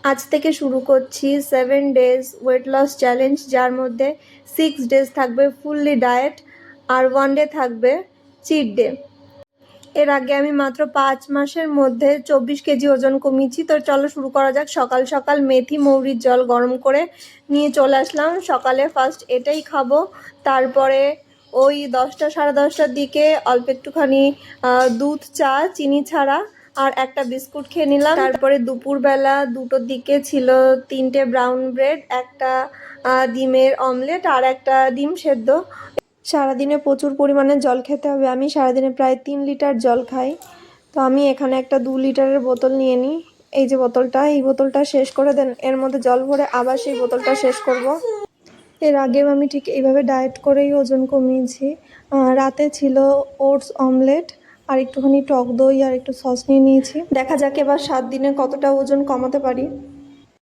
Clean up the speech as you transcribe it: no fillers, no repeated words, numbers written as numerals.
আজ থেকে শুরু করছি 7 days ওয়েট লস চ্যালেঞ্জ, যার মধ্যে 6 days থাকবে ফুললি ডায়েট আর 1 day থাকবে চিট ডে। এর আগে আমি মাত্র 5 মাসের মধ্যে 24 কেজি ওজন কমিয়েছি। তো চলো শুরু করা যাক। সকাল সকাল মেথি মৌরির জল গরম করে নিয়ে চলে আসলাম। সকালে ফার্স্ট এটাই খাবো, তারপরে ওই 10টা সাড়ে 10টার দিকে অল্প একটুখানি দুধ চা চিনি ছাড়া আর একটা বিস্কুট খেয়ে নিলাম। তারপরে দুপুরবেলা 2টোর দিকে ছিল 3টে ব্রাউন ব্রেড, একটা ডিমের অমলেট আর একটা ডিম সেদ্ধ। সারাদিনে প্রচুর পরিমাণে জল খেতে হবে। আমি সারাদিনে প্রায় 3 লিটার জল খাই। তো আমি এখানে একটা 2 লিটারের বোতল নিয়ে নিই। এই যে বোতলটা, এই বোতলটা শেষ করে দেন এর মধ্যে জল ভরে আবার সেই বোতলটা শেষ করব। এর আগেও আমি ঠিক এইভাবে ডায়েট করেই ওজন কমিয়েছি। রাতে ছিল ওটস অমলেট আর একটুখানি টক দই আর একটু সস নিয়ে নিয়েছি। দেখা যাক এবার 7 দিনে কতটা ওজন কমাতে পারি।